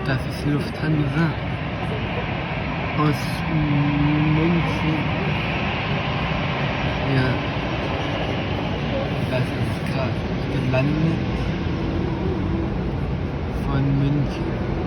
Das ist Lufthansa aus München. Ja, das ist gerade gelandet von München.